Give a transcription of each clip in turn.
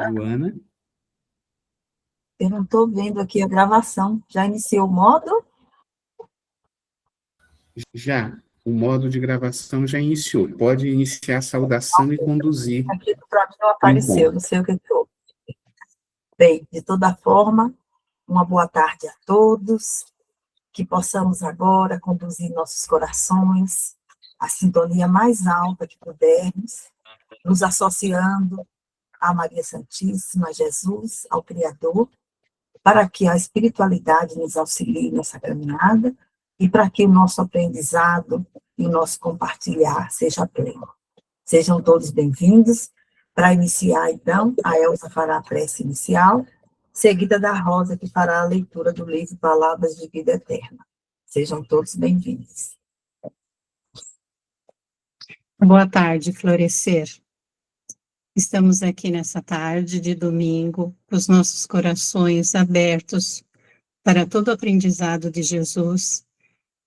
Luana? Eu não estou vendo aqui a gravação. Já iniciou o modo? Já. O modo de gravação já iniciou. Pode iniciar a saudação e conduzir Aqui para mim não o apareceu, encontro. não sei o que houve. Bem, de toda forma, uma boa tarde a todos, que possamos agora conduzir nossos corações à sintonia mais alta que pudermos, nos associando a Maria Santíssima, a Jesus, ao Criador, para que a espiritualidade nos auxilie nessa caminhada e para que o nosso aprendizado e o nosso compartilhar seja pleno. Sejam todos bem-vindos. Para iniciar, então, a Elza fará a prece inicial, seguida da Rosa, que fará a leitura do livro Palavras de Vida Eterna. Sejam todos bem-vindos. Boa tarde, Florescer. Estamos aqui nessa tarde de domingo, com os nossos corações abertos para todo o aprendizado de Jesus,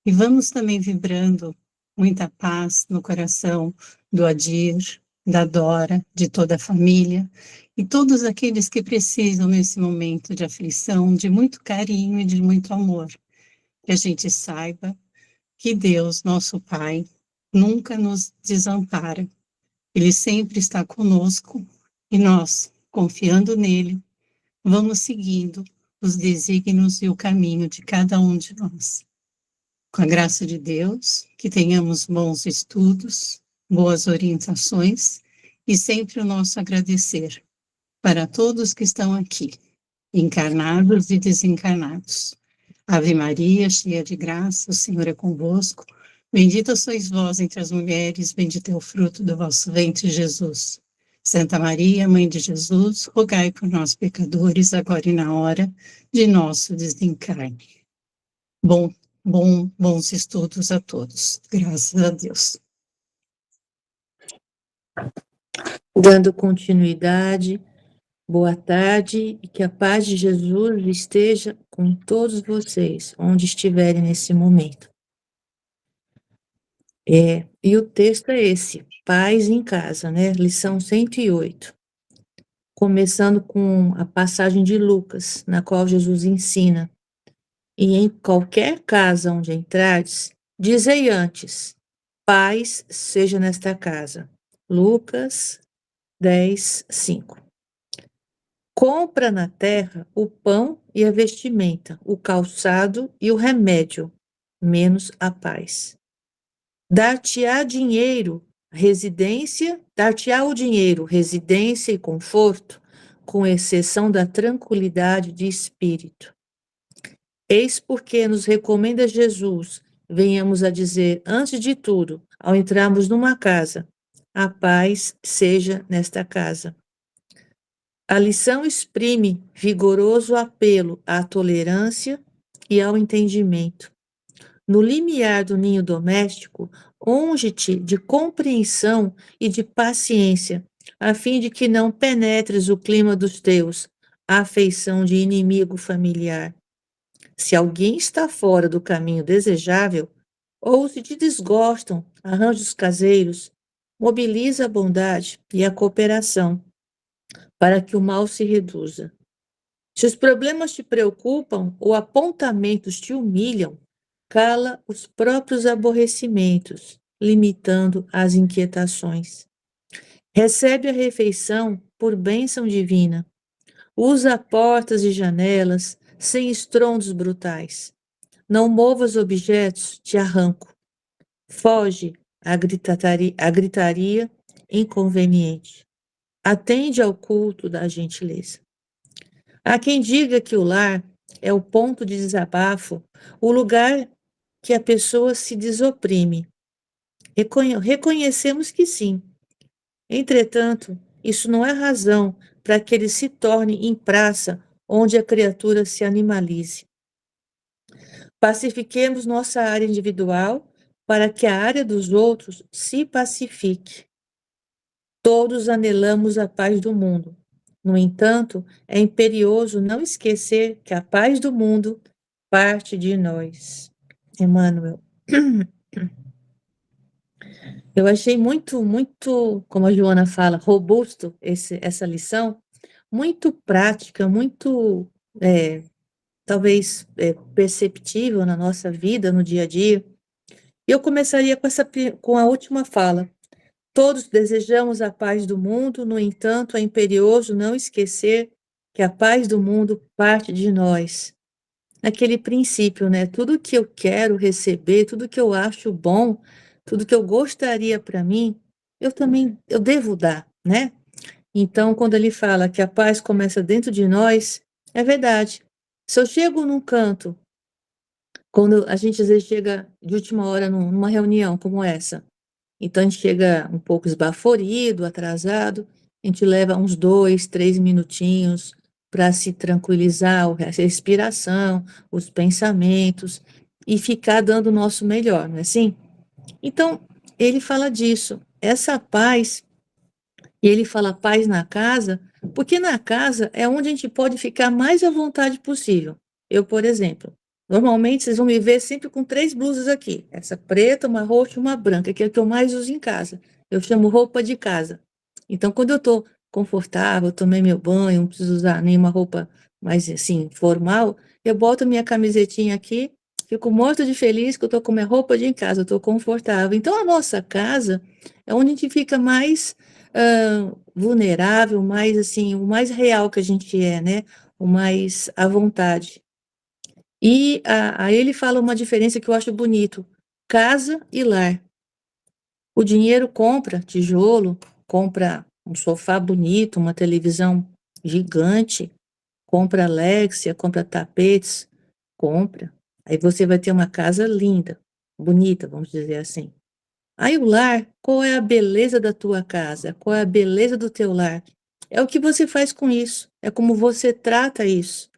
e vamos também vibrando muita paz no coração do Adir, da Dora, de toda a família, e todos aqueles que precisam nesse momento de aflição, de muito carinho e de muito amor. Que a gente saiba que Deus, nosso Pai, nunca nos desampara. Ele sempre está conosco e nós, confiando nele, vamos seguindo os desígnios e o caminho de cada um de nós. Com a graça de Deus, que tenhamos bons estudos, boas orientações e sempre o nosso agradecer para todos que estão aqui, encarnados e desencarnados. Ave Maria, cheia de graça, o Senhor é convosco. Bendita sois vós entre as mulheres, bendito é o fruto do vosso ventre, Jesus. Santa Maria, Mãe de Jesus, rogai por nós, pecadores, agora e na hora de nosso desencarne. Bons estudos a todos. Graças a Deus. Dando continuidade, boa tarde e que a paz de Jesus esteja com todos vocês, onde estiverem nesse momento. E o texto é esse, Paz em Casa, né? Lição 108. Começando com a passagem de Lucas, na qual Jesus ensina: e em qualquer casa onde entrares, dizei antes, paz seja nesta casa. Lucas 10, 5. Compra na terra o pão e a vestimenta, o calçado e o remédio, menos a paz. Dar-te-á o dinheiro, residência e conforto, com exceção da tranquilidade de espírito. Eis porque nos recomenda Jesus, venhamos a dizer, antes de tudo, ao entrarmos numa casa, a paz seja nesta casa. A lição exprime vigoroso apelo à tolerância e ao entendimento. No limiar do ninho doméstico, unge-te de compreensão e de paciência, a fim de que não penetres o clima dos teus, a afeição de inimigo familiar. Se alguém está fora do caminho desejável, ou se te desgostam arranjos caseiros, mobiliza a bondade e a cooperação, para que o mal se reduza. Se os problemas te preocupam ou apontamentos te humilham, cala os próprios aborrecimentos, limitando as inquietações. Recebe a refeição por bênção divina. Usa portas e janelas sem estrondos brutais. Não movas objetos de arranco. Foge à gritaria inconveniente. Atende ao culto da gentileza. Há quem diga que o lar é o ponto de desabafo, o lugar que a pessoa se desoprime. Reconhecemos que sim. Entretanto, isso não é razão para que ele se torne em praça onde a criatura se animalize. Pacifiquemos nossa área individual para que a área dos outros se pacifique. Todos anelamos a paz do mundo. No entanto, é imperioso não esquecer que a paz do mundo parte de nós. Emmanuel. Eu achei muito, como a Joana fala, robusto essa lição, muito prática, muito, talvez, perceptível na nossa vida, no dia a dia. E eu começaria com a última fala. Todos desejamos a paz do mundo, no entanto, é imperioso não esquecer que a paz do mundo parte de nós. Aquele princípio, né? Tudo que eu quero receber, tudo que eu acho bom, tudo que eu gostaria para mim, eu devo dar, né? Então, quando ele fala que a paz começa dentro de nós, é verdade. Se eu chego num canto, quando a gente às vezes chega de última hora numa reunião como essa, então a gente chega um pouco esbaforido, atrasado, a gente leva uns 2, 3 minutinhos para se tranquilizar, a respiração, os pensamentos, e ficar dando o nosso melhor, não é assim? Então, ele fala disso, essa paz, e ele fala paz na casa, porque na casa é onde a gente pode ficar mais à vontade possível. Eu, por exemplo, normalmente vocês vão me ver sempre com 3 blusas aqui, essa preta, uma roxa e uma branca, que é a que eu mais uso em casa. Eu chamo roupa de casa. Então, quando eu estou confortável, tomei meu banho, não preciso usar nenhuma roupa mais, assim, formal, eu boto minha camisetinha aqui, fico morto de feliz que eu estou com minha roupa de em casa, eu estou confortável. Então, a nossa casa é onde a gente fica mais vulnerável, mais assim, o mais real que a gente é, né? O mais à vontade. E aí ele fala uma diferença que eu acho bonito: casa e lar. O dinheiro compra tijolo, compra um sofá bonito, uma televisão gigante, compra Alexia, compra tapetes, compra. Aí você vai ter uma casa linda, bonita, vamos dizer assim. Aí o lar, qual é a beleza da tua casa? Qual é a beleza do teu lar? É o que você faz com isso, é como você trata isso.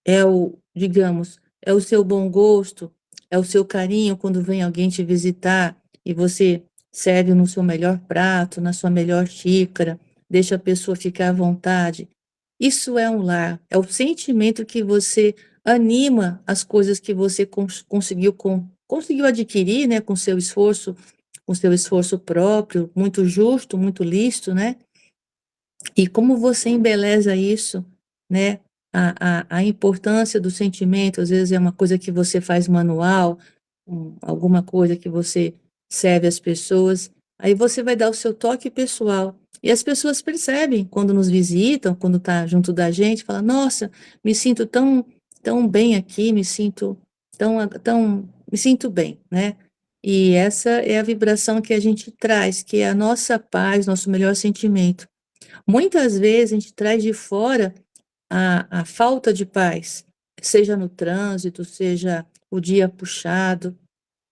É o, digamos, é o seu bom gosto, é o seu carinho quando vem alguém te visitar e você serve no seu melhor prato, na sua melhor xícara, deixa a pessoa ficar à vontade. Isso é um lar, é o sentimento que você anima as coisas que você conseguiu adquirir, né, com seu esforço próprio, muito justo, muito lícito, né? E como você embeleza isso, né? A importância do sentimento, às vezes é uma coisa que você faz manual, alguma coisa que você serve às pessoas, aí você vai dar o seu toque pessoal. E as pessoas percebem quando nos visitam, quando está junto da gente, fala, nossa, me sinto tão bem aqui, me sinto bem, né? E essa é a vibração que a gente traz, que é a nossa paz, nosso melhor sentimento. Muitas vezes a gente traz de fora a falta de paz, seja no trânsito, seja o dia puxado,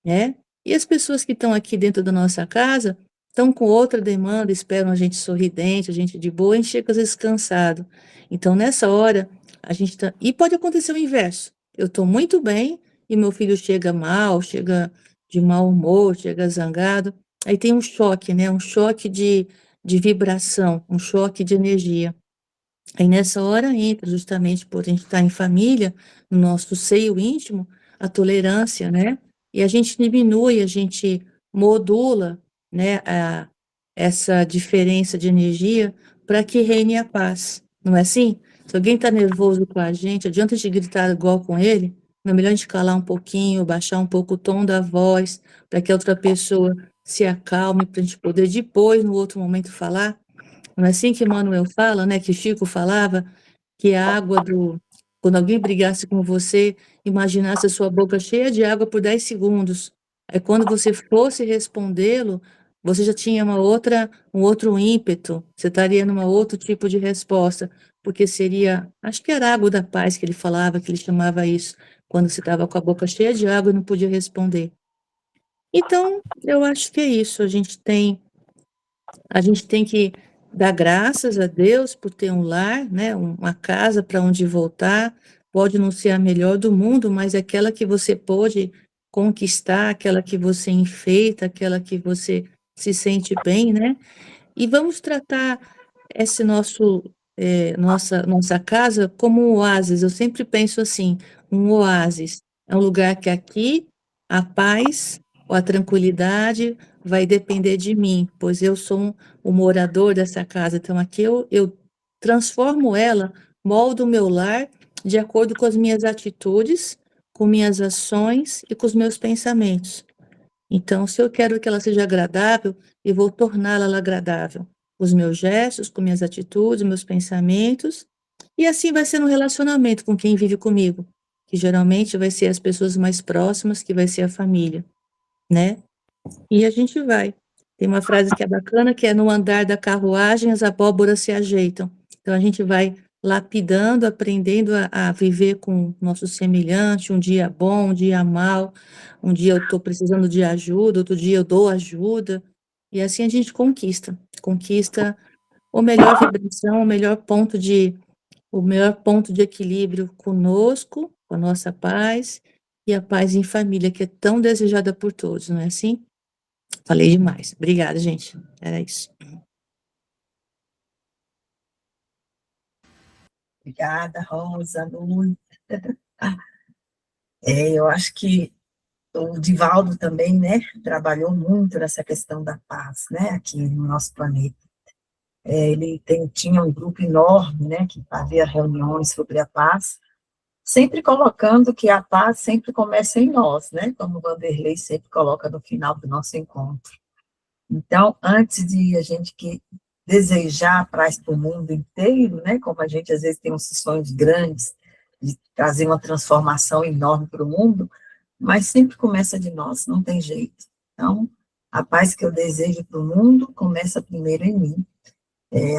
né? E as pessoas que estão aqui dentro da nossa casa estão com outra demanda, esperam a gente sorridente, a gente de boa, a gente chega às vezes cansado. Então, nessa hora, a gente tá. E pode acontecer o inverso. Eu estou muito bem e meu filho chega mal, chega de mau humor, chega zangado. Aí tem um choque, né? Um choque de vibração, um choque de energia. Aí nessa hora entra justamente por a gente estar em família, no nosso seio íntimo, a tolerância, né? E a gente diminui, a gente modula, né, essa diferença de energia para que reine a paz, não é assim? Se alguém está nervoso com a gente, adianta de gritar igual com ele, não é melhor a gente calar um pouquinho, baixar um pouco o tom da voz, para que a outra pessoa se acalme, para a gente poder depois, no outro momento, falar? Não é assim que Manuel fala, né, que Chico falava, que a água do quando alguém brigasse com você, imaginasse a sua boca cheia de água por 10 segundos. Aí quando você fosse respondê-lo, você já tinha um outro ímpeto, você estaria numa outro tipo de resposta, porque seria, acho que era a água da paz que ele falava, que ele chamava isso, quando você estava com a boca cheia de água e não podia responder. Então, eu acho que é isso, a gente tem que dar graças a Deus por ter um lar, né, uma casa para onde voltar. Pode não ser a melhor do mundo, mas é aquela que você pôde conquistar, aquela que você enfeita, aquela que você se sente bem, né? E vamos tratar esse nossa casa como um oásis. Eu sempre penso assim, um oásis. É um lugar que aqui a paz ou a tranquilidade vai depender de mim, pois eu sou o morador dessa casa. Então aqui eu transformo ela, moldo o meu lar de acordo com as minhas atitudes, com minhas ações e com os meus pensamentos. Então, se eu quero que ela seja agradável, eu vou torná-la agradável. Com os meus gestos, com minhas atitudes, meus pensamentos. E assim vai ser no relacionamento com quem vive comigo, que geralmente vai ser as pessoas mais próximas, que vai ser a família, né? E a gente vai. Tem uma frase que é bacana, que é: no andar da carruagem as abóboras se ajeitam. Então a gente vai lapidando, aprendendo a viver com o nosso semelhante, um dia bom, um dia mal, um dia eu estou precisando de ajuda, outro dia eu dou ajuda, e assim a gente conquista o melhor vibração, o melhor ponto de equilíbrio conosco, com a nossa paz, e a paz em família, que é tão desejada por todos, não é assim? Falei demais. Obrigada, gente. Era isso. Obrigada, Rosa, Lu. Eu acho que o Divaldo também, né, trabalhou muito nessa questão da paz, né, aqui no nosso planeta. Ele tinha um grupo enorme, né, que fazia reuniões sobre a paz, sempre colocando que a paz sempre começa em nós, né, como o Vanderlei sempre coloca no final do nosso encontro. Então, antes de a gente desejar a paz para o mundo inteiro, né, como a gente às vezes tem uns sonhos grandes, de trazer uma transformação enorme para o mundo, mas sempre começa de nós, não tem jeito. Então, a paz que eu desejo para o mundo começa primeiro em mim.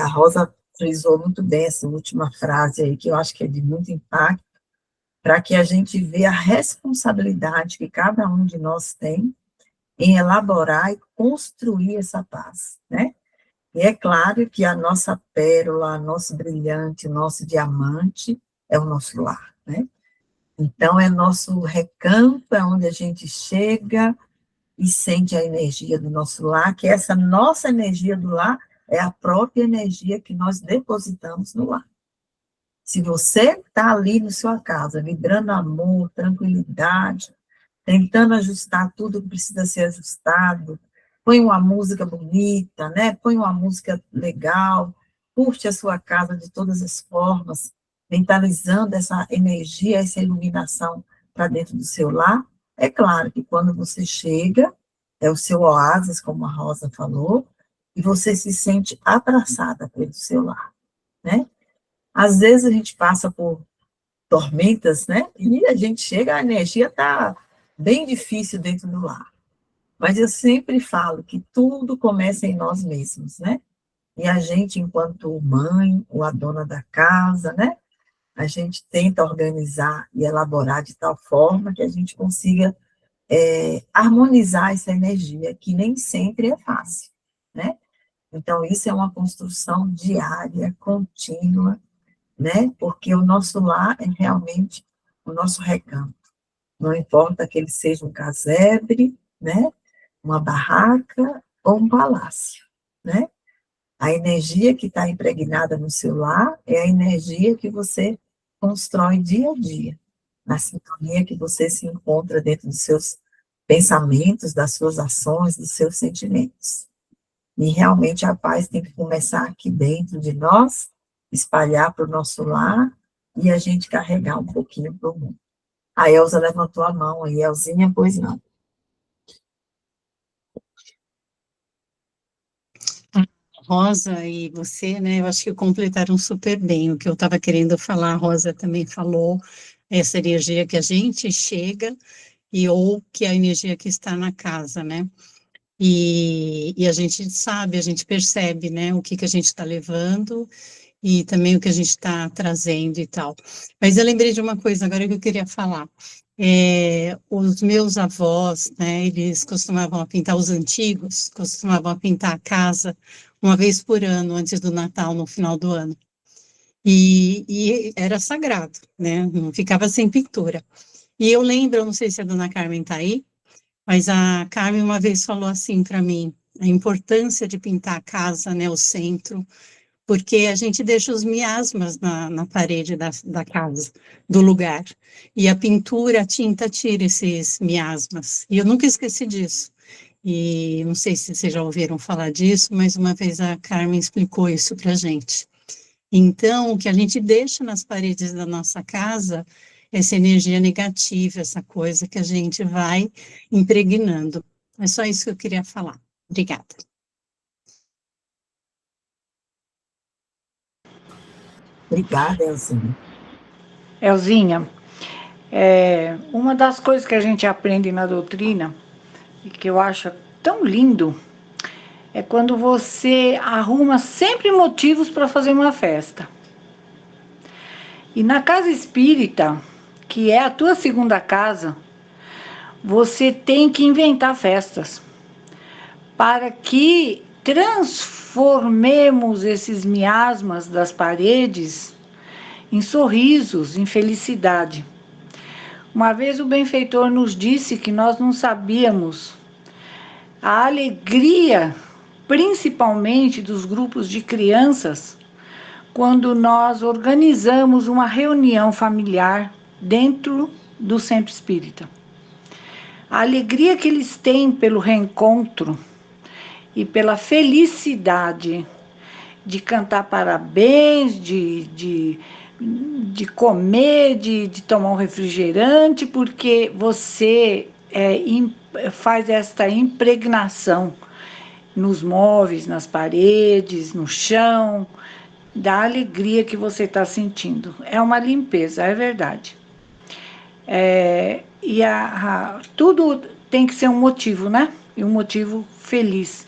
A Rosa frisou muito bem essa última frase aí, que eu acho que é de muito impacto, para que a gente veja a responsabilidade que cada um de nós tem em elaborar e construir essa paz, né? E é claro que a nossa pérola, nosso brilhante, nosso diamante é o nosso lar, né? Então, é nosso recanto, é onde a gente chega e sente a energia do nosso lar, que essa nossa energia do lar é a própria energia que nós depositamos no lar. Se você está ali na sua casa, vibrando amor, tranquilidade, tentando ajustar tudo que precisa ser ajustado, põe uma música bonita, né? Põe uma música legal, curte a sua casa de todas as formas, mentalizando essa energia, essa iluminação para dentro do seu lar. É claro que quando você chega, é o seu oásis, como a Rosa falou, e você se sente abraçada pelo seu lar, né? Às vezes a gente passa por tormentas, né? E a gente chega, a energia está bem difícil dentro do lar. Mas eu sempre falo que tudo começa em nós mesmos, né? E a gente, enquanto mãe, ou a dona da casa, né? A gente tenta organizar e elaborar de tal forma que a gente consiga harmonizar essa energia, que nem sempre é fácil, né? Então, isso é uma construção diária, contínua, né? Porque o nosso lar é realmente o nosso recanto. Não importa que ele seja um casebre, né? Uma barraca ou um palácio, né? A energia que está impregnada no seu lar é a energia que você constrói dia a dia, na sintonia que você se encontra dentro dos seus pensamentos, das suas ações, dos seus sentimentos. E realmente a paz tem que começar aqui dentro de nós, espalhar para o nosso lar e a gente carregar um pouquinho para o mundo. A Elza levantou a mão aí, Elzinha, pois não. Rosa e você, né, eu acho que completaram super bem o que eu estava querendo falar. A Rosa também falou, essa energia que a gente chega ou que a energia que está na casa, né? E a gente sabe, a gente percebe, né, o que a gente está levando e também o que a gente está trazendo e tal. Mas eu lembrei de uma coisa agora que eu queria falar. Os meus avós, né, eles costumavam pintar, os antigos, costumavam pintar a casa uma vez por ano, antes do Natal, no final do ano. E era sagrado, né, não ficava sem pintura. E eu lembro, eu não sei se a dona Carmen está aí, mas a Carmen uma vez falou assim para mim, a importância de pintar a casa, né, o centro, porque a gente deixa os miasmas na parede da casa, do lugar, e a pintura, a tinta tira esses miasmas, e eu nunca esqueci disso, e não sei se vocês já ouviram falar disso, mas uma vez a Carmen explicou isso para a gente. Então, o que a gente deixa nas paredes da nossa casa, essa energia negativa, essa coisa que a gente vai impregnando. É só isso que eu queria falar. Obrigada. Obrigada, Elzinha. Elzinha, uma das coisas que a gente aprende na doutrina, e que eu acho tão lindo, é quando você arruma sempre motivos para fazer uma festa. E na casa espírita, que é a tua segunda casa, você tem que inventar festas para que transformemos esses miasmas das paredes em sorrisos, em felicidade. Uma vez o benfeitor nos disse que nós não sabíamos a alegria, principalmente dos grupos de crianças, quando nós organizamos uma reunião familiar dentro do centro espírita. A alegria que eles têm pelo reencontro e pela felicidade de cantar parabéns, de comer, de tomar um refrigerante, porque você faz esta impregnação nos móveis, nas paredes, no chão, da alegria que você está sentindo. É uma limpeza, é verdade. Tudo tem que ser um motivo, né? E um motivo feliz.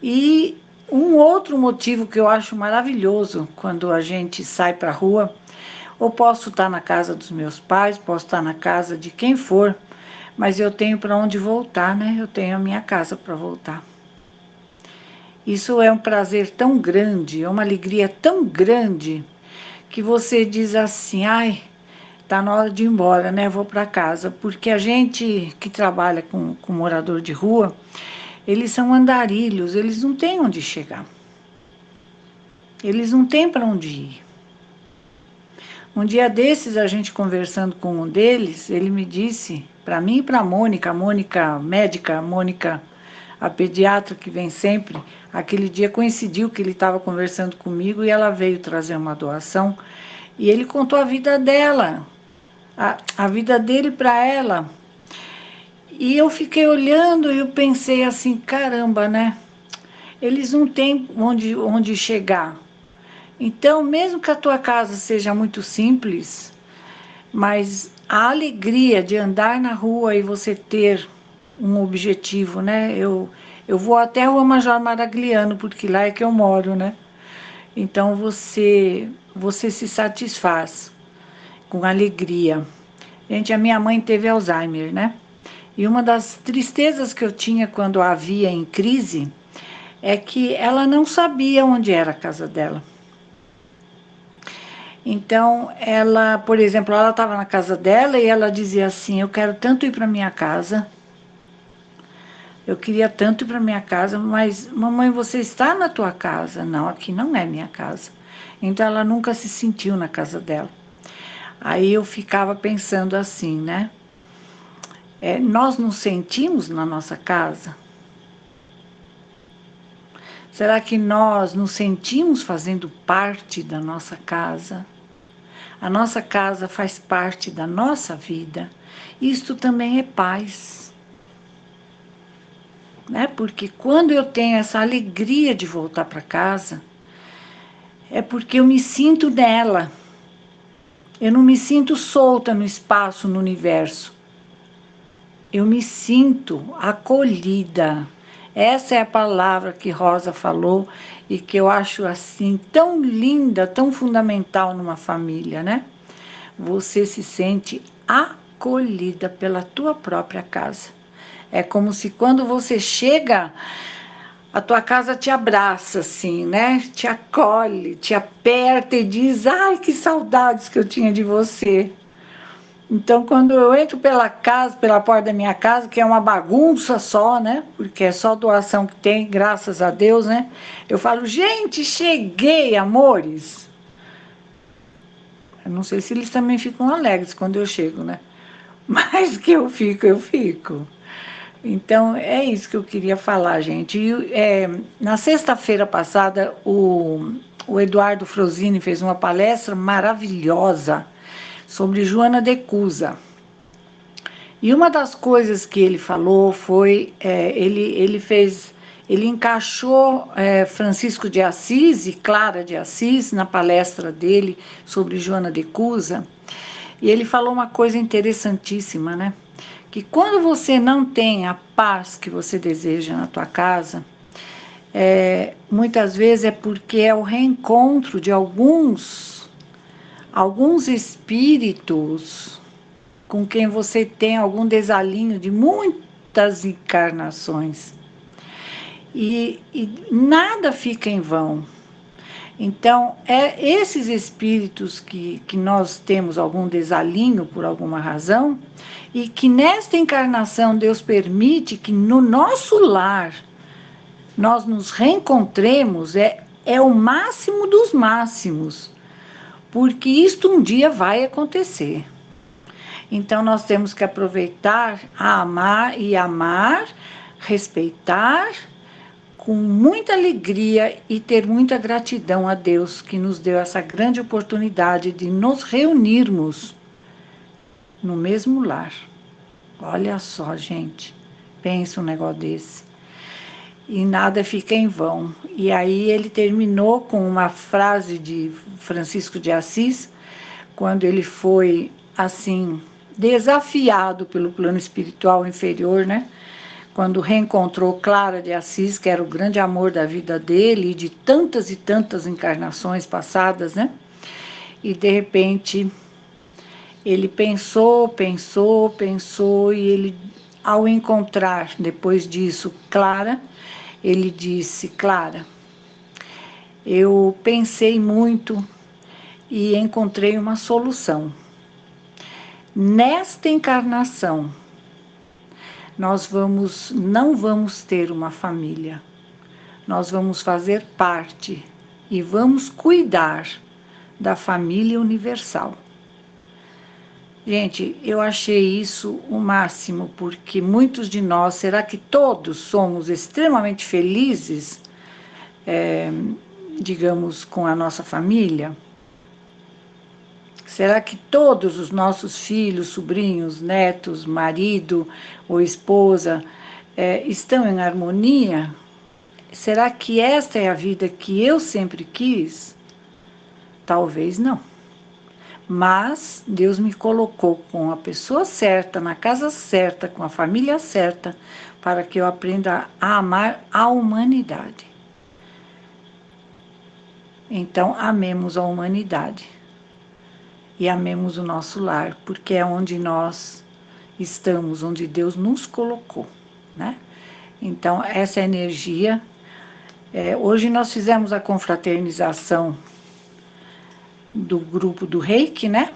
E um outro motivo que eu acho maravilhoso quando a gente sai para a rua, ou posso estar na casa dos meus pais, posso estar na casa de quem for, mas eu tenho para onde voltar, né? Eu tenho a minha casa para voltar. Isso é um prazer tão grande, é uma alegria tão grande, que você diz assim, ai, tá na hora de ir embora, né? Vou para casa. Porque a gente que trabalha com morador de rua, eles são andarilhos, eles não têm onde chegar. Eles não têm para onde ir. Um dia desses, a gente conversando com um deles, ele me disse, para mim e para a Mônica médica, a Mônica, a pediatra que vem sempre, aquele dia coincidiu que ele estava conversando comigo e ela veio trazer uma doação, e ele contou a vida dela, a vida dele para ela. E eu fiquei olhando e eu pensei assim, caramba, né? Eles não têm onde chegar. Então, mesmo que a tua casa seja muito simples, mas a alegria de andar na rua e você ter um objetivo, né? Eu vou até a Rua Major Maragliano, porque lá é que eu moro, né? Então, você se satisfaz com alegria. Gente, a minha mãe teve Alzheimer, né? E uma das tristezas que eu tinha quando a via em crise é que ela não sabia onde era a casa dela. Então, ela, por exemplo, ela estava na casa dela e ela dizia assim, eu quero tanto ir para minha casa, eu queria tanto ir para minha casa, mas, mamãe, você está na tua casa? Não, aqui não é minha casa. Então, ela nunca se sentiu na casa dela. Aí eu ficava pensando assim, né? Nós nos sentimos na nossa casa? Será que nós nos sentimos fazendo parte da nossa casa? A nossa casa faz parte da nossa vida. Isto também é paz. Né? Porque quando eu tenho essa alegria de voltar para casa, é porque eu me sinto nela. Eu não me sinto solta no espaço, no universo. Eu me sinto acolhida. Essa é a palavra que Rosa falou e que eu acho assim tão linda, tão fundamental numa família, né? Você se sente acolhida pela tua própria casa. É como se quando você chega, a tua casa te abraça assim, né? Te acolhe, te aperta e diz, ai, que saudades que eu tinha de você. Então, quando eu entro pela porta da minha casa, que é uma bagunça só, né? Porque é só doação que tem, graças a Deus, né? Eu falo, gente, cheguei, amores. Eu não sei se eles também ficam alegres quando eu chego, né? Mas que eu fico, eu fico. Então, é isso que eu queria falar, gente. Na sexta-feira passada, o o Eduardo Frosini fez uma palestra maravilhosa sobre Joana de Cusa. E uma das coisas que ele falou foi, ele encaixou Francisco de Assis e Clara de Assis na palestra dele sobre Joana de Cusa, e ele falou uma coisa interessantíssima, né? Que quando você não tem a paz que você deseja na tua casa, muitas vezes é porque é o reencontro de alguns espíritos com quem você tem algum desalinho de muitas encarnações. E nada fica em vão. Então, esses espíritos que nós temos algum desalinho por alguma razão, e que nesta encarnação Deus permite que no nosso lar nós nos reencontremos, é o máximo dos máximos, porque isto um dia vai acontecer. Então, nós temos que aproveitar a amar, respeitar, com muita alegria e ter muita gratidão a Deus que nos deu essa grande oportunidade de nos reunirmos no mesmo lar. Olha só, gente, pensa um negócio desse. E nada fica em vão. E aí ele terminou com uma frase de Francisco de Assis, quando ele foi, assim, desafiado pelo plano espiritual inferior, né? Quando reencontrou Clara de Assis, que era o grande amor da vida dele, e de tantas e tantas encarnações passadas, né? E, de repente, ele pensou, e ele, ao encontrar, depois disso, Clara, ele disse: Clara, eu pensei muito e encontrei uma solução. Nesta encarnação, nós não vamos ter uma família, nós vamos fazer parte e vamos cuidar da família universal. Gente, eu achei isso o máximo, porque muitos de nós, será que todos somos extremamente felizes, digamos, com a nossa família? Será que todos os nossos filhos, sobrinhos, netos, marido ou esposa estão em harmonia? Será que esta é a vida que eu sempre quis? Talvez não. Mas Deus me colocou com a pessoa certa, na casa certa, com a família certa, para que eu aprenda a amar a humanidade. Então, amemos a humanidade. E amemos o nosso lar, porque é onde nós estamos, onde Deus nos colocou, né? Então, essa energia. Hoje nós fizemos a confraternização do grupo do Reiki, né?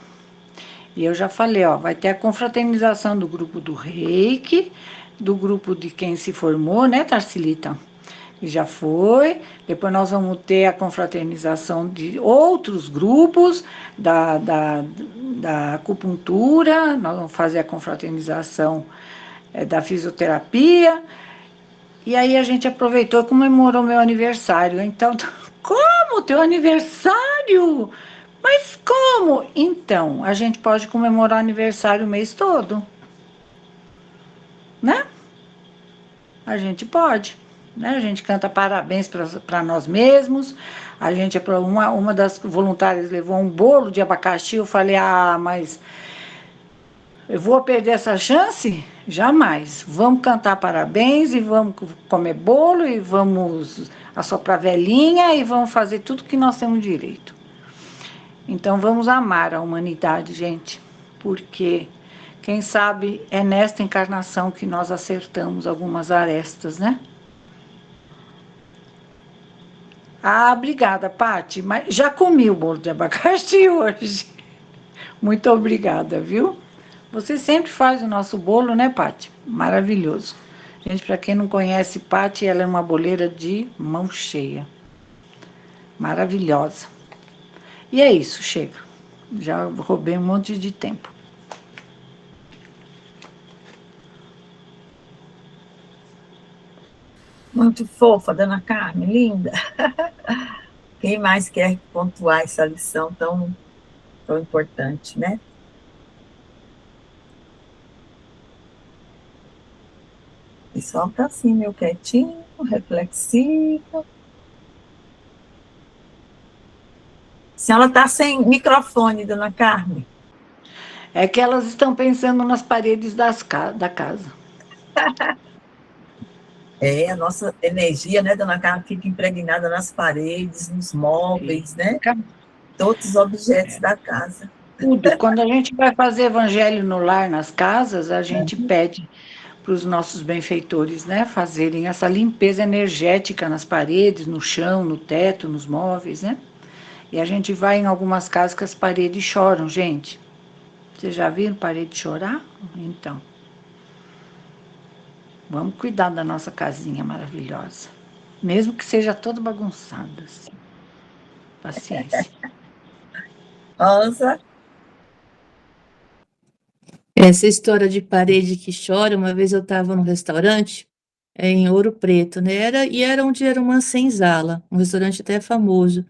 E eu já falei, vai ter a confraternização do grupo do Reiki, do grupo de quem se formou, né, Tarcilita? E já foi. Depois nós vamos ter a confraternização de outros grupos da acupuntura, nós vamos fazer a confraternização da fisioterapia. E aí a gente aproveitou e comemorou meu aniversário. Então, como teu aniversário? Mas como? Então, a gente pode comemorar o aniversário o mês todo, né? A gente pode. Né? A gente canta parabéns para nós mesmos. A gente, uma das voluntárias levou um bolo de abacaxi. Eu falei, mas eu vou perder essa chance? Jamais. Vamos cantar parabéns e vamos comer bolo e vamos assoprar velhinha e vamos fazer tudo que nós temos direito. Então vamos amar a humanidade, gente, porque quem sabe é nesta encarnação que nós acertamos algumas arestas, né? Obrigada, Pati, mas já comi o bolo de abacaxi hoje. Muito obrigada, viu? Você sempre faz o nosso bolo, né, Pati? Maravilhoso. Gente, para quem não conhece Pati, ela é uma boleira de mão cheia. Maravilhosa. E é isso, chega. Já roubei um monte de tempo. Muito fofa, dona Carmen, linda. Quem mais quer pontuar essa lição tão importante, né? O pessoal está assim, meio quietinho, reflexivo. A senhora está sem microfone, dona Carmen. É que elas estão pensando nas paredes da casa. A nossa energia, né, dona Carmen, fica impregnada nas paredes, nos móveis, né? Todos os objetos da casa. Tudo. Quando a gente vai fazer evangelho no lar, nas casas, a gente pede para os nossos benfeitores, né, fazerem essa limpeza energética nas paredes, no chão, no teto, nos móveis, né? E a gente vai em algumas casas que as paredes choram, gente. Vocês já viram parede chorar? Então, vamos cuidar da nossa casinha maravilhosa. Mesmo que seja toda bagunçada, assim. Paciência. Rosa? Essa história de parede que chora, uma vez eu estava num restaurante em Ouro Preto, né? Era onde era uma senzala, um restaurante até famoso.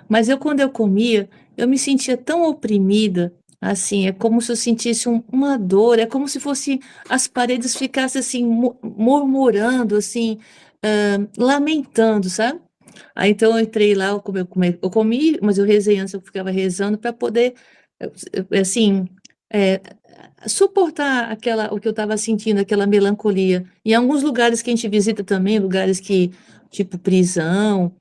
Mas quando eu comia, eu me sentia tão oprimida, assim, é como se eu sentisse uma dor, é como se fosse as paredes ficassem assim, murmurando, assim, lamentando, sabe? Aí então eu entrei lá, eu comi, mas eu rezei antes, eu ficava rezando para poder, assim, é, suportar o que eu estava sentindo, aquela melancolia. Em alguns lugares que a gente visita também, lugares que, tipo prisão,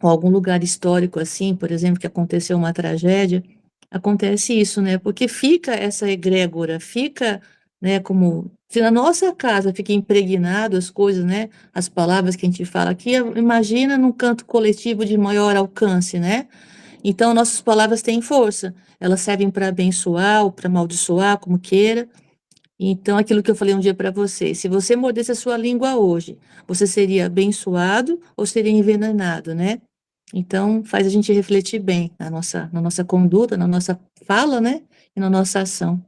ou algum lugar histórico assim, por exemplo, que aconteceu uma tragédia, acontece isso, né? Porque fica essa egrégora, fica, né, como se na nossa casa fica impregnado as coisas, né? As palavras que a gente fala aqui, imagina num canto coletivo de maior alcance, né? Então, nossas palavras têm força, elas servem para abençoar ou para amaldiçoar, como queira. Então, aquilo que eu falei um dia para você, se você mordesse a sua língua hoje, você seria abençoado ou seria envenenado, né? Então, faz a gente refletir bem na nossa conduta, na nossa fala, né? E na nossa ação.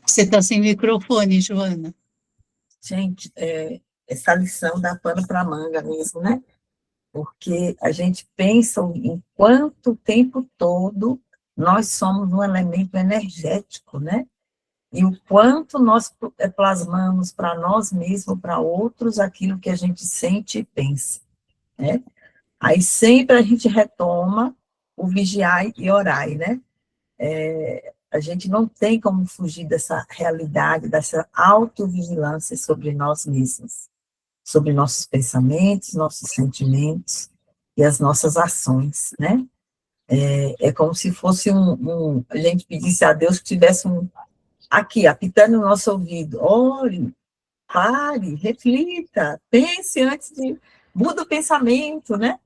Você está sem microfone, Joana. Gente, essa lição dá pano para manga mesmo, né? Porque a gente pensa em quanto tempo todo nós somos um elemento energético, né? E o quanto nós plasmamos para nós mesmos, para outros, aquilo que a gente sente e pensa, né? Aí sempre a gente retoma o vigiai e orai, né? A gente não tem como fugir dessa realidade, dessa autovigilância sobre nós mesmos, sobre nossos pensamentos, nossos sentimentos e as nossas ações, né? É como se fosse a gente pedisse a Deus que tivesse aqui, apitando no nosso ouvido, olhe, pare, reflita, pense antes de... Muda o pensamento, né?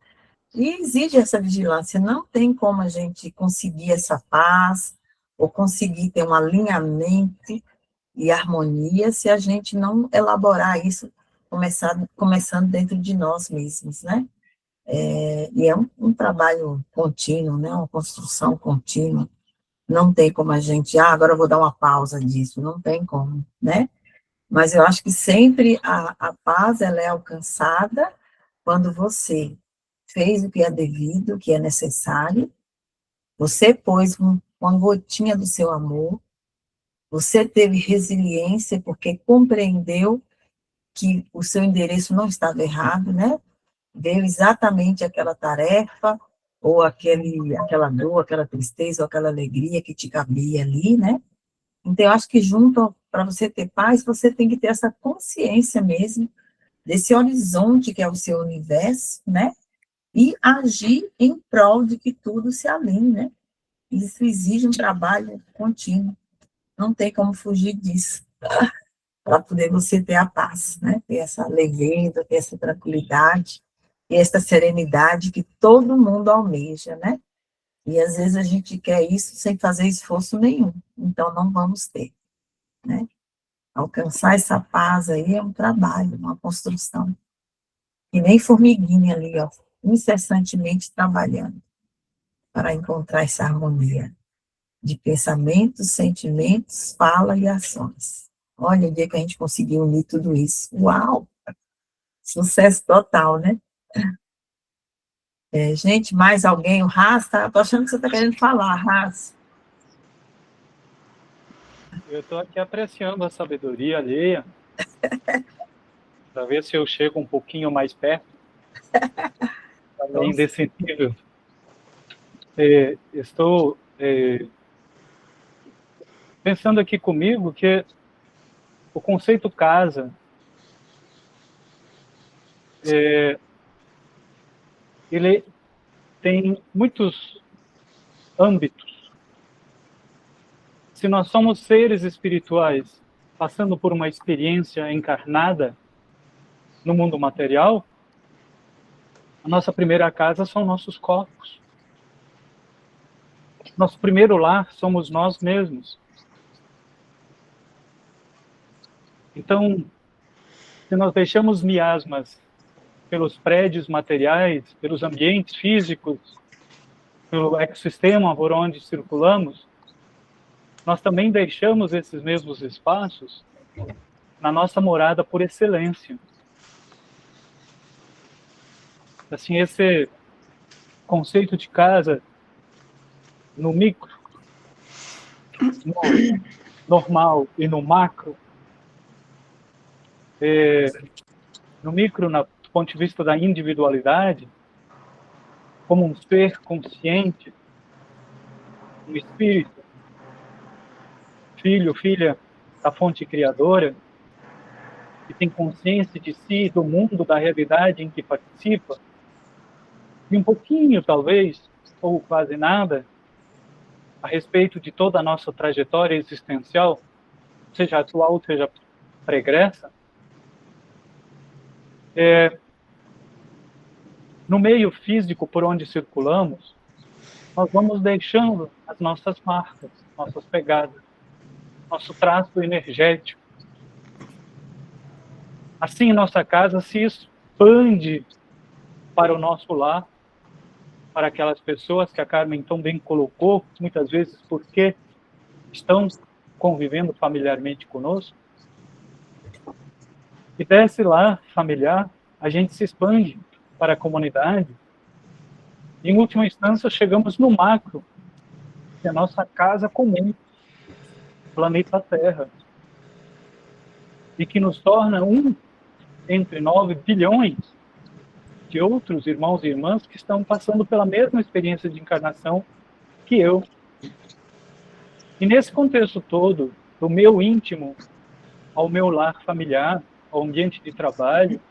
E exige essa vigilância. Não tem como a gente conseguir essa paz, ou conseguir ter um alinhamento e harmonia se a gente não elaborar isso, começando dentro de nós mesmos, né? E é um trabalho contínuo, né? Uma construção contínua. Não tem como a gente, agora eu vou dar uma pausa disso, não tem como, né? Mas eu acho que sempre a paz, ela é alcançada quando você fez o que é devido, o que é necessário, você pôs uma gotinha do seu amor, você teve resiliência porque compreendeu que o seu endereço não estava errado, né? Veio exatamente aquela tarefa, ou aquela dor, aquela tristeza, ou aquela alegria que te cabia ali, né? Então, eu acho que junto, para você ter paz, você tem que ter essa consciência mesmo, desse horizonte que é o seu universo, né? E agir em prol de que tudo se alinhe, né? Isso exige um trabalho contínuo. Não tem como fugir disso, para poder você ter a paz, né? Ter essa leveza, ter essa tranquilidade, e essa serenidade que todo mundo almeja, né? E às vezes a gente quer isso sem fazer esforço nenhum, então não vamos ter, né? Alcançar essa paz aí é um trabalho, uma construção. E nem formiguinha ali, ó, incessantemente trabalhando para encontrar essa harmonia de pensamentos, sentimentos, fala e ações. Olha o dia que a gente conseguiu unir tudo isso. Uau! Sucesso total, né? Gente, mais alguém? O Ras, tá? Tô achando que você está querendo falar, Ras. Eu estou aqui apreciando a sabedoria alheia, para ver se eu chego um pouquinho mais perto, além desse nível. Estou pensando aqui comigo que o conceito casa ele tem muitos âmbitos. Se nós somos seres espirituais passando por uma experiência encarnada no mundo material, a nossa primeira casa são nossos corpos. Nosso primeiro lar somos nós mesmos. Então, se nós deixamos miasmas pelos prédios materiais, pelos ambientes físicos, pelo ecossistema por onde circulamos, nós também deixamos esses mesmos espaços na nossa morada por excelência. Assim, esse conceito de casa no micro, no normal e no macro, no micro, do ponto de vista da individualidade, como um ser consciente, um espírito, filho, filha da fonte criadora, que tem consciência de si, do mundo, da realidade em que participa, e um pouquinho, talvez, ou quase nada, a respeito de toda a nossa trajetória existencial, seja atual, seja pregressa, no meio físico por onde circulamos, nós vamos deixando as nossas marcas, nossas pegadas, nosso traço energético. Assim, nossa casa se expande para o nosso lar, para aquelas pessoas que a Carmen tão bem colocou, muitas vezes porque estão convivendo familiarmente conosco. E desse lar familiar, a gente se expande para a comunidade. E, em última instância, chegamos no macro, que é a nossa casa comum, planeta Terra, e que nos torna um entre 9 bilhões de outros irmãos e irmãs que estão passando pela mesma experiência de encarnação que eu. E nesse contexto todo, do meu íntimo ao meu lar familiar, ao ambiente de trabalho,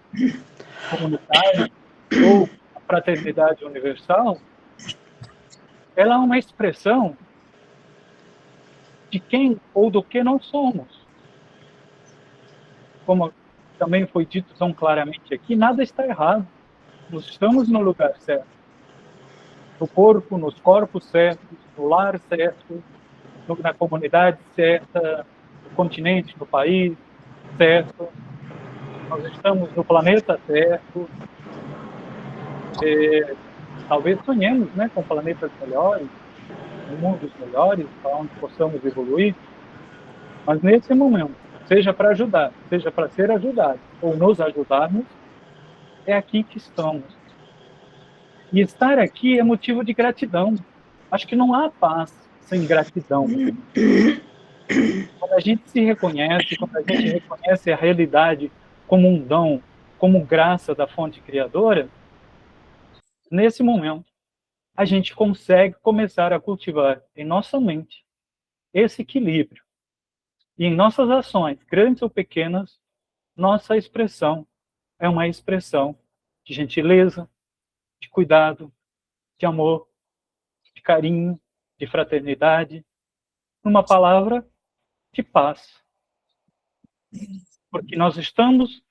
comunitário, ou a fraternidade universal, ela é uma expressão de quem ou do que nós somos. Como também foi dito tão claramente aqui, nada está errado. Nós estamos no lugar certo. No corpo, nos corpos certos, no lar certo, na comunidade certa, no continente, no país certo. Nós estamos no planeta certo. Talvez sonhemos, né, com planetas melhores, mundos melhores, para onde possamos evoluir. Mas nesse momento, seja para ajudar, seja para ser ajudado, ou nos ajudarmos, é aqui que estamos. E estar aqui é motivo de gratidão. Acho que não há paz sem gratidão. Quando a gente se reconhece, quando a gente reconhece a realidade como um dom, como graça da fonte criadora, nesse momento, a gente consegue começar a cultivar em nossa mente esse equilíbrio. E em nossas ações, grandes ou pequenas, nossa expressão é uma expressão de gentileza, de cuidado, de amor, de carinho, de fraternidade, numa palavra, de paz. Porque nós estamos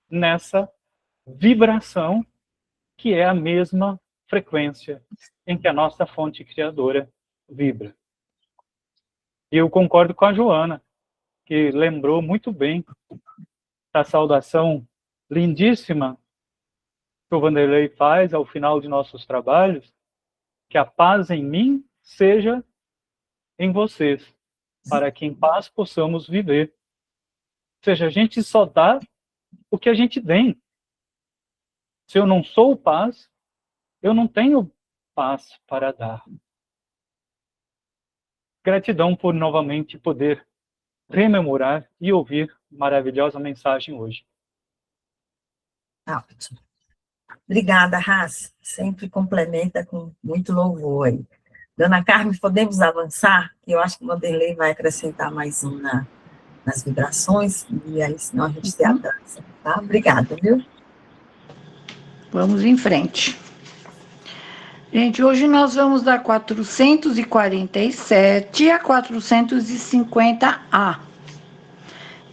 nessa vibração que é a mesma frequência em que a nossa fonte criadora vibra. E eu concordo com a Joana, que lembrou muito bem da saudação lindíssima que o Vanderlei faz ao final de nossos trabalhos, que a paz em mim seja em vocês, para que em paz possamos viver. Ou seja, a gente só dá o que a gente tem. Se eu não sou paz, eu não tenho paz para dar. Gratidão por novamente poder rememorar e ouvir maravilhosa mensagem hoje. Ótimo. Obrigada, Raça. Sempre complementa com muito louvor aí. Dona Carmen, podemos avançar? Eu acho que o Vanderlei vai acrescentar mais um nas vibrações, e aí senão a gente se atrasa, tá? Obrigada, viu? Vamos em frente. Gente, hoje nós vamos da 447 a 450A.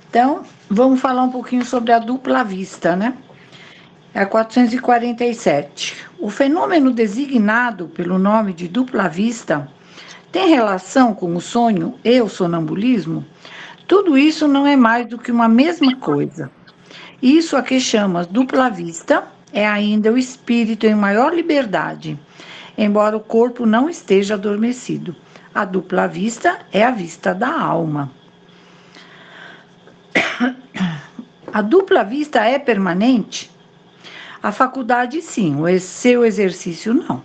Então, vamos falar um pouquinho sobre a dupla vista, né? É a 447. O fenômeno designado pelo nome de dupla vista tem relação com o sonho e o sonambulismo? Tudo isso não é mais do que uma mesma coisa. Isso a que chamas dupla vista é ainda o espírito em maior liberdade, embora o corpo não esteja adormecido. A dupla vista é a vista da alma. A dupla vista é permanente? A faculdade, sim, o seu exercício, não.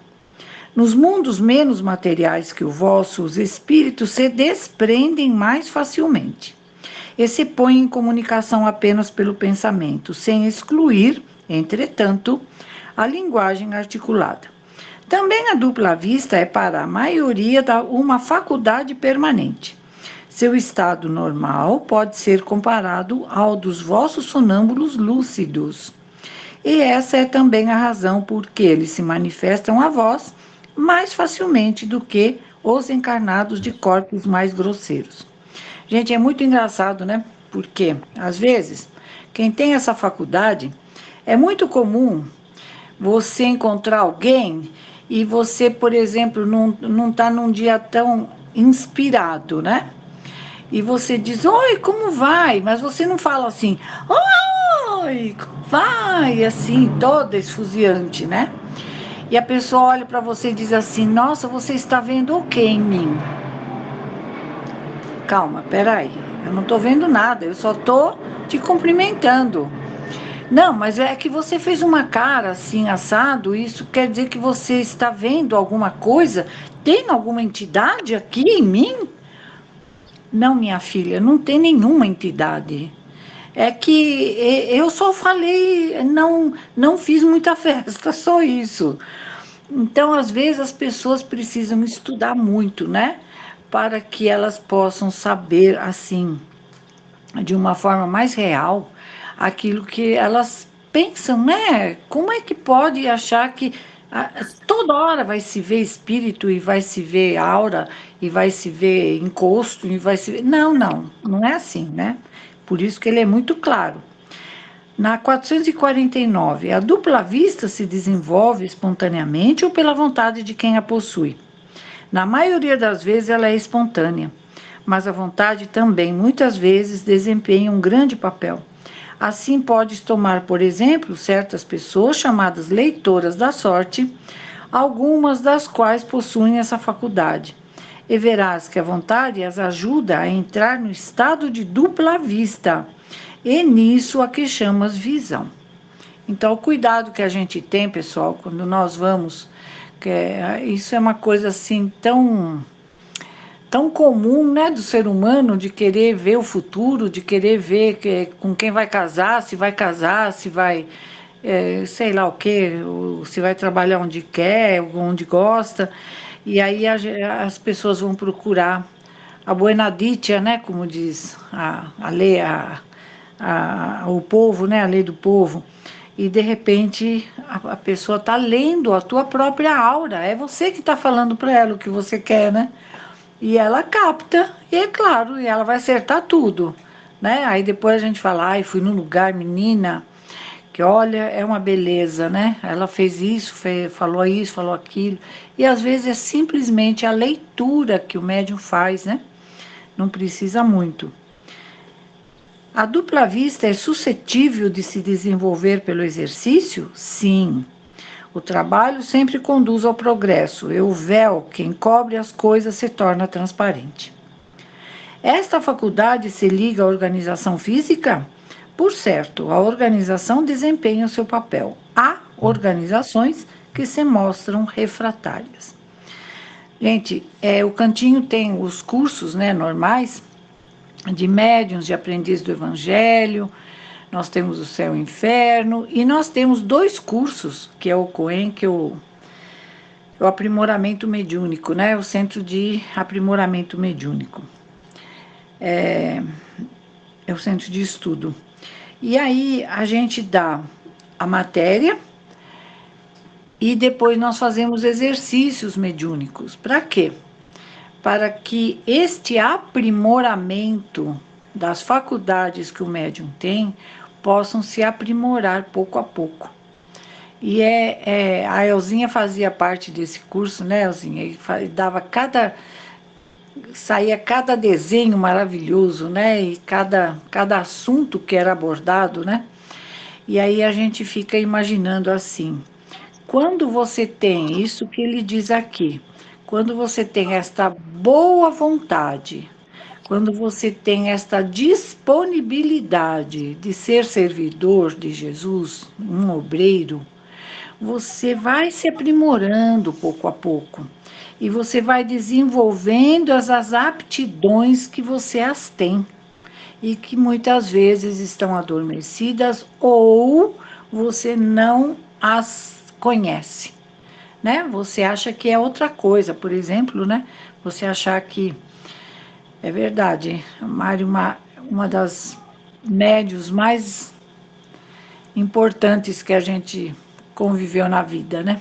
Nos mundos menos materiais que o vosso, os espíritos se desprendem mais facilmente e se põem em comunicação apenas pelo pensamento, sem excluir, entretanto, a linguagem articulada. Também a dupla vista é para a maioria uma faculdade permanente. Seu estado normal pode ser comparado ao dos vossos sonâmbulos lúcidos. E essa é também a razão por que eles se manifestam a vós mais facilmente do que os encarnados de corpos mais grosseiros. Gente, é muito engraçado, né? Porque, às vezes, quem tem essa faculdade, é muito comum você encontrar alguém e você, por exemplo, não está num dia tão inspirado, né? E você diz, oi, como vai? Mas você não fala assim, oi, vai, assim, toda esfuziante, né? E a pessoa olha para você e diz assim, nossa, você está vendo o que em mim? Calma, peraí, eu não estou vendo nada, eu só estou te cumprimentando. Não, mas é que você fez uma cara assim, assado, isso quer dizer que você está vendo alguma coisa? Tem alguma entidade aqui em mim? Não, minha filha, não tem nenhuma entidade. É que eu só falei, não fiz muita festa, só isso. Então, às vezes, as pessoas precisam estudar muito, né? Para que elas possam saber, assim, de uma forma mais real, aquilo que elas pensam, né? Como é que pode achar que toda hora vai se ver espírito e vai se ver aura e vai se ver encosto e vai se ver... Não é assim, né? Por isso que ele é muito claro. Na 449, a dupla vista se desenvolve espontaneamente ou pela vontade de quem a possui. Na maioria das vezes ela é espontânea, mas a vontade também muitas vezes desempenha um grande papel. Assim podes tomar, por exemplo, certas pessoas chamadas leitoras da sorte, algumas das quais possuem essa faculdade. E verás que a vontade as ajuda a entrar no estado de dupla vista, e nisso a que chamas visão. Então, o cuidado que a gente tem, pessoal, quando nós vamos, isso é uma coisa assim tão comum, né, do ser humano, de querer ver o futuro, de querer ver com quem vai casar, se vai, sei lá o quê, se vai trabalhar onde quer, onde gosta, e aí as pessoas vão procurar a buena dicha, né, como diz a lei, o povo, né, a lei do povo, e de repente a pessoa está lendo a tua própria aura, é você que está falando para ela o que você quer, né? E ela capta, e é claro, e ela vai acertar tudo, né? Aí depois a gente fala, ai, fui num lugar, menina, que olha, é uma beleza, né? Ela fez isso, falou aquilo, e às vezes é simplesmente a leitura que o médium faz, né? Não precisa muito. A dupla vista é suscetível de se desenvolver pelo exercício? Sim. O trabalho sempre conduz ao progresso, e o véu que encobre as coisas se torna transparente. Esta faculdade se liga à organização física? Por certo, a organização desempenha o seu papel. Há organizações que se mostram refratárias. Gente, o Cantinho tem os cursos, né, normais, de médiuns, de aprendiz do Evangelho, nós temos o Céu e o Inferno, e nós temos 2 cursos, que é o COEM, que é o aprimoramento mediúnico, né, o Centro de Aprimoramento Mediúnico. É o centro de estudo. E aí a gente dá a matéria e depois nós fazemos exercícios mediúnicos. Para quê? Para que este aprimoramento das faculdades que o médium tem possam se aprimorar pouco a pouco. E a Elzinha fazia parte desse curso, né, Elzinha? E dava saía cada desenho maravilhoso, né? E cada assunto que era abordado, né? E aí a gente fica imaginando assim, quando você tem isso que ele diz aqui, quando você tem esta boa vontade, quando você tem esta disponibilidade de ser servidor de Jesus, um obreiro, você vai se aprimorando pouco a pouco. E você vai desenvolvendo as aptidões que você as tem. E que muitas vezes estão adormecidas ou você não as conhece, né? Você acha que é outra coisa, por exemplo, né? Você achar que... É verdade, a Mari, uma das médios mais importantes que a gente conviveu na vida, né?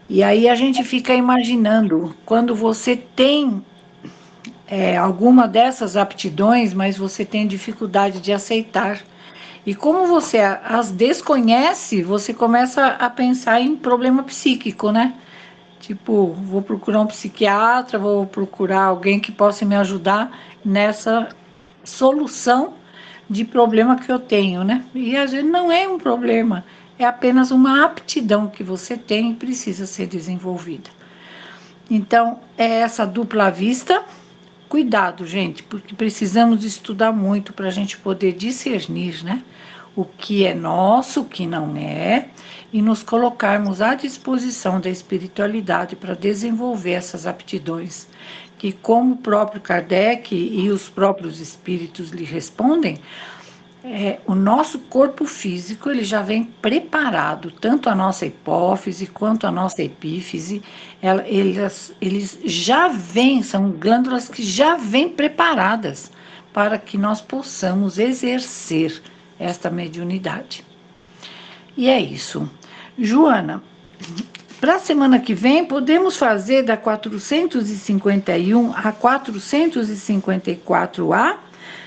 E aí a gente fica imaginando, quando você tem alguma dessas aptidões, mas você tem dificuldade de aceitar. E como você as desconhece, você começa a pensar em problema psíquico, né? Tipo, vou procurar um psiquiatra, vou procurar alguém que possa me ajudar nessa solução de problema que eu tenho, né? E às vezes não é um problema, é apenas uma aptidão que você tem e precisa ser desenvolvida. Então, é essa dupla vista. Cuidado, gente, porque precisamos estudar muito para a gente poder discernir, né? O que é nosso, o que não é, e nos colocarmos à disposição da espiritualidade para desenvolver essas aptidões, que como o próprio Kardec e os próprios espíritos lhe respondem, o nosso corpo físico ele já vem preparado, tanto a nossa hipófise quanto a nossa epífise, eles já vêm, são glândulas que já vêm preparadas para que nós possamos exercer esta mediunidade. E é isso. Joana, para a semana que vem, podemos fazer da 451 a 454A,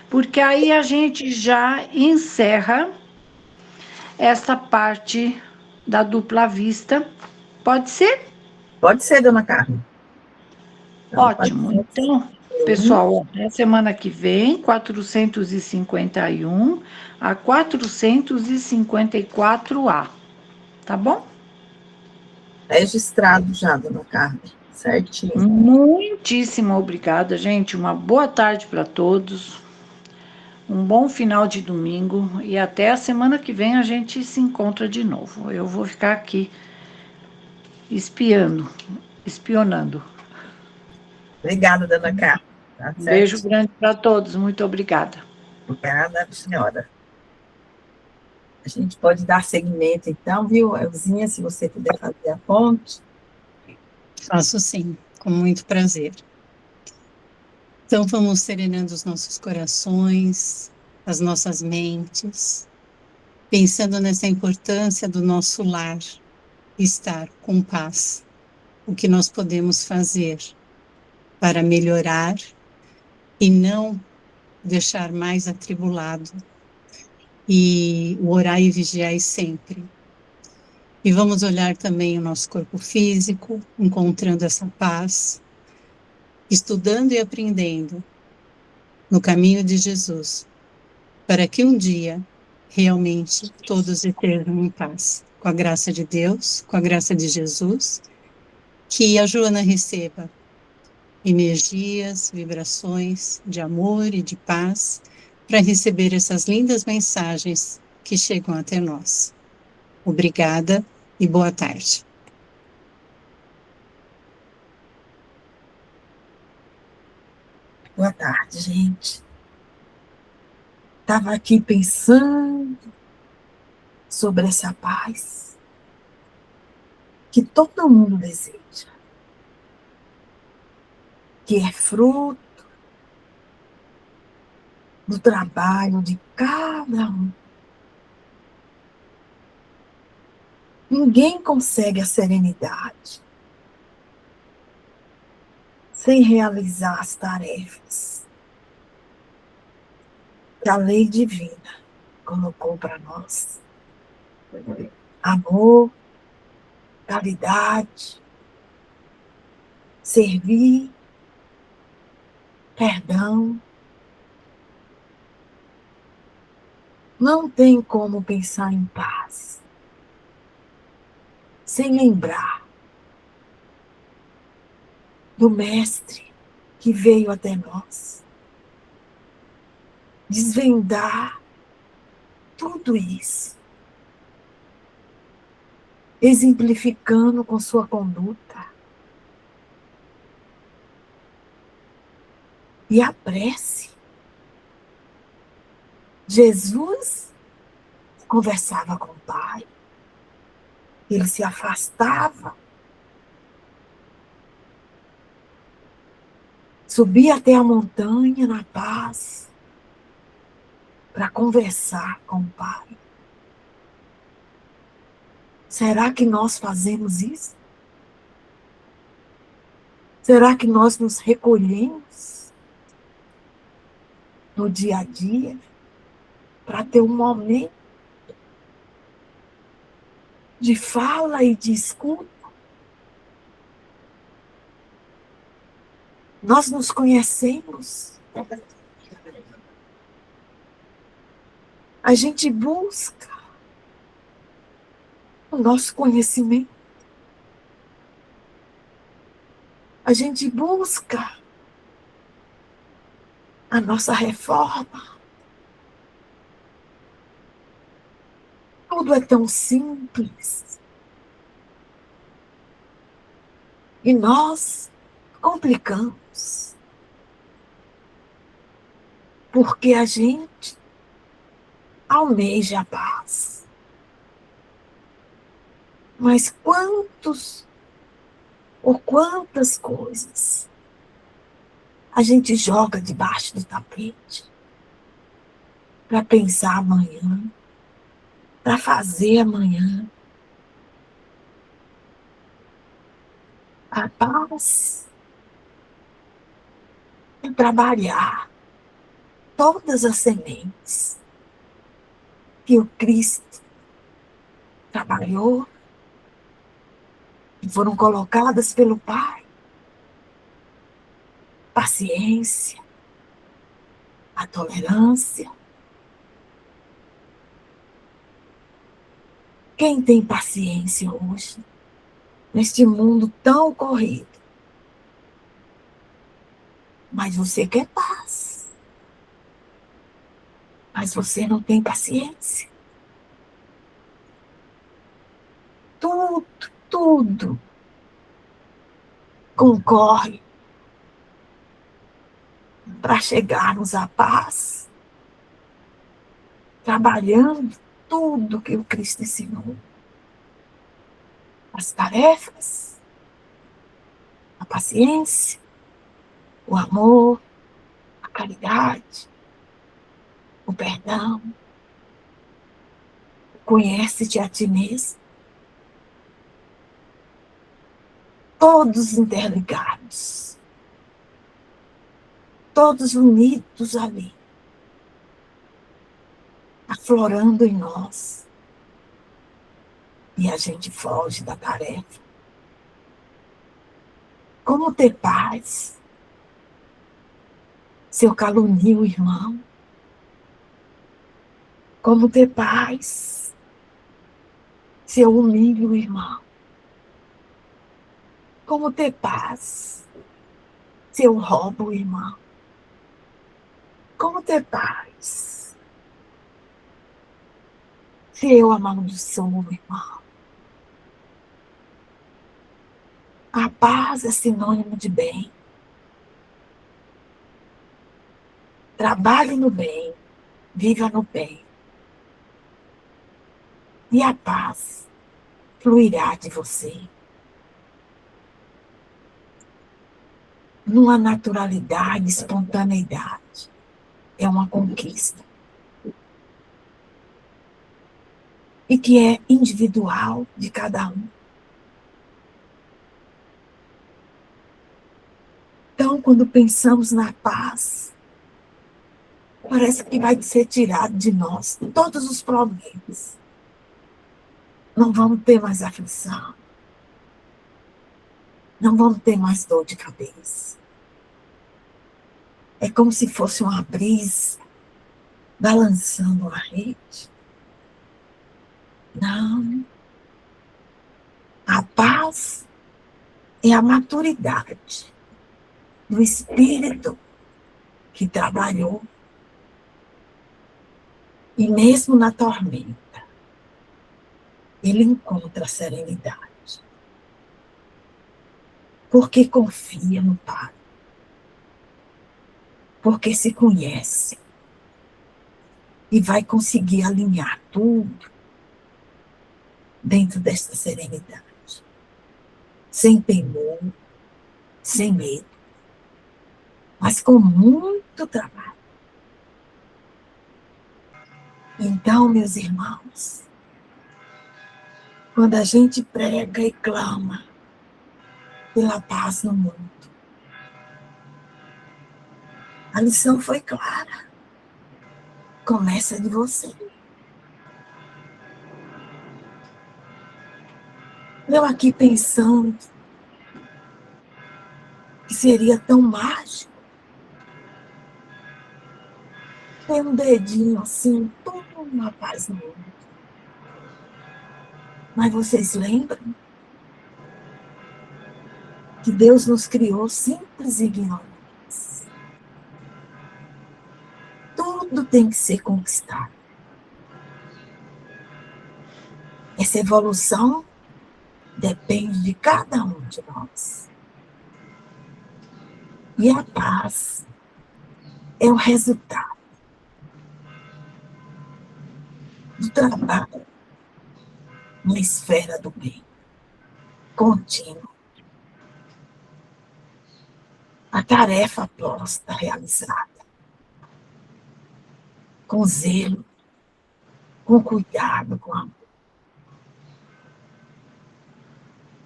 porque aí a gente já encerra essa parte da dupla vista. Pode ser? Pode ser, dona Carmen. Então, ótimo. Então, pessoal, na semana que vem, 451 a 454A. Tá bom? Registrado já, dona Carmen. Certinho. Muitíssimo obrigada, gente. Uma boa tarde para todos. Um bom final de domingo e até a semana que vem a gente se encontra de novo. Eu vou ficar aqui espionando. Obrigada, dona Carmen. Tá, um beijo grande para todos. Muito obrigada. Obrigada, senhora. A gente pode dar seguimento, então, viu, Elzinha, se você puder fazer a ponte. Faço sim, com muito prazer. Então, vamos serenando os nossos corações, as nossas mentes, pensando nessa importância do nosso lar, estar com paz. O que nós podemos fazer para melhorar e não deixar mais atribulado. E o orar e vigiar sempre. E vamos olhar também o nosso corpo físico, encontrando essa paz, estudando e aprendendo no caminho de Jesus, para que um dia realmente todos estejam em paz. Com a graça de Deus, com a graça de Jesus, que a Joana receba energias, vibrações de amor e de paz para receber essas lindas mensagens que chegam até nós. Obrigada e boa tarde. Boa tarde, gente. Estava aqui pensando sobre essa paz que todo mundo deseja, que é fruto do trabalho de cada um. Ninguém consegue a serenidade sem realizar as tarefas que a lei divina colocou para nós. Amor, caridade, servir, perdão. Não tem como pensar em paz sem lembrar do Mestre que veio até nós desvendar tudo isso, exemplificando com sua conduta. E a prece. Jesus conversava com o Pai, ele se afastava, subia até a montanha na paz para conversar com o Pai. Será que nós fazemos isso? Será que nós nos recolhemos no dia a dia para ter um momento de fala e de escuta? Nós nos conhecemos. A gente busca o nosso conhecimento. A gente busca a nossa reforma. Tudo é tão simples. E nós complicamos. Porque a gente almeja a paz. Mas quantos ou quantas coisas a gente joga debaixo do tapete para pensar amanhã, para fazer amanhã. A paz é trabalhar todas as sementes que o Cristo trabalhou e foram colocadas pelo Pai. Paciência, a tolerância. Quem tem paciência hoje, neste mundo tão corrido? Mas você quer paz. Mas você não tem paciência. Tudo concorre para chegarmos à paz, trabalhando tudo que o Cristo ensinou. As tarefas, a paciência, o amor, a caridade, o perdão. Conhece-te a ti mesmo. Todos interligados. Todos unidos ali. Aflorando em nós. E a gente foge da tarefa. Como ter paz? Se eu calunio o irmão, Como ter paz se eu humilho o irmão? Como ter paz se eu roubo o irmão? Como ter paz se eu amaldiçoo o irmão? A paz é sinônimo de bem. Trabalhe no bem, viva no bem. E a paz fluirá de você. Numa naturalidade, espontaneidade. É uma conquista. E que é individual de cada um. Então, quando pensamos na paz, parece que vai ser tirado de nós todos os problemas. Não vamos ter mais aflição. Não vamos ter mais dor de cabeça. É como se fosse uma brisa balançando a rede. Não. A paz é a maturidade do espírito que trabalhou. E mesmo na tormenta, ele encontra a serenidade. Porque confia no Pai. Porque se conhece. E vai conseguir alinhar tudo dentro desta serenidade. Sem temor, sem medo, mas com muito trabalho. Então, meus irmãos, quando a gente prega e clama pela paz no mundo, a lição foi clara. Começa de você. Eu aqui pensando que seria tão mágico ter um dedinho assim, toda uma paz no mundo. Mas vocês lembram que Deus nos criou simples e ignorantes. Tudo tem que ser conquistado. Essa evolução depende de cada um de nós. E a paz é o resultado do trabalho na esfera do bem, contínuo. A tarefa posta, realizada, com zelo, com cuidado, com amor.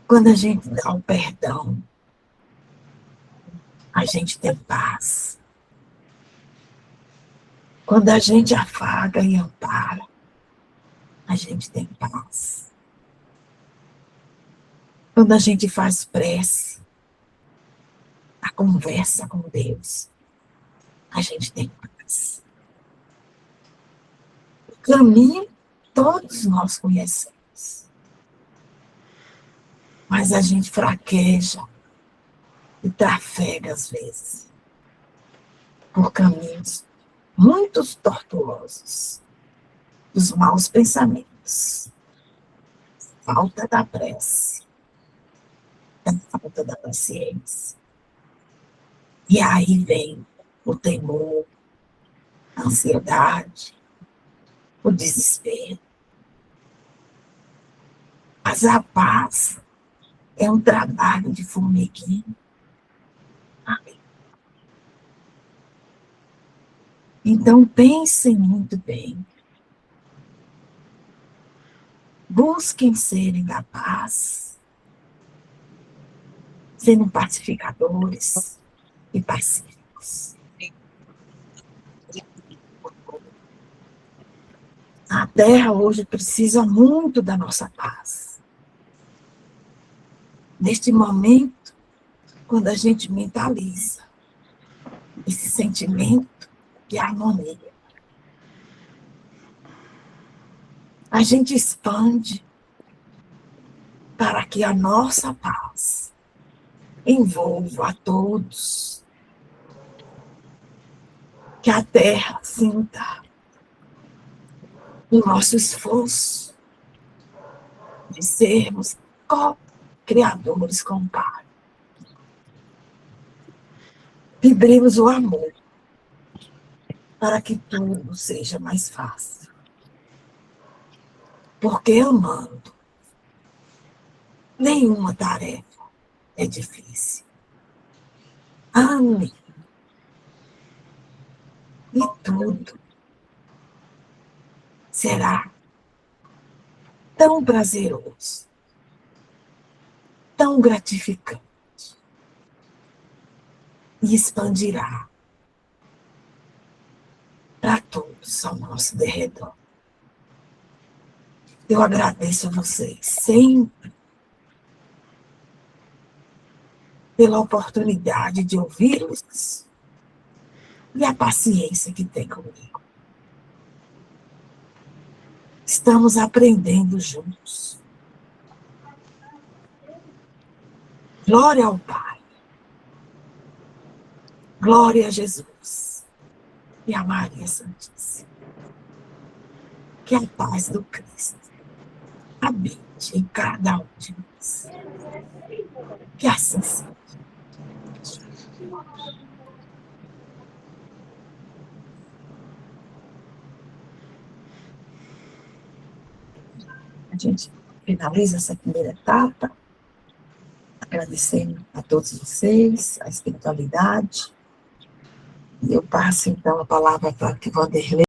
Quando a gente dá o perdão, a gente tem paz. Quando a gente afaga e ampara, a gente tem paz. Quando a gente faz prece, a conversa com Deus, a gente tem paz. O caminho, todos nós conhecemos. Mas a gente fraqueja e trafega às vezes por caminhos muito tortuosos, dos maus pensamentos, falta da prece, da falta da paciência. E aí vem o temor, a ansiedade, o desespero. Mas a paz é um trabalho de formiguinha. Amém. Então, pensem muito bem. Busquem serem da paz, sendo pacificadores e pacíficos. A Terra hoje precisa muito da nossa paz. Neste momento, quando a gente mentaliza esse sentimento de harmonia. a gente expande para que a nossa paz envolva a todos. Que a terra sinta o nosso esforço de sermos co-criadores com o Pai. Vibremos o amor para que tudo seja mais fácil. Porque amando, nenhuma tarefa é difícil. Ame. E tudo será tão prazeroso, tão gratificante, e expandirá para todos ao nosso derredor. Eu agradeço a vocês sempre pela oportunidade de ouvi-los e a paciência que tem comigo. Estamos aprendendo juntos. Glória ao Pai. Glória a Jesus e a Maria Santíssima. Que a paz do Cristo habite em cada um de nós. Que assim seja. A gente finaliza essa primeira etapa, agradecendo a todos vocês, a espiritualidade. E eu passo, então, a palavra para que Vanderlei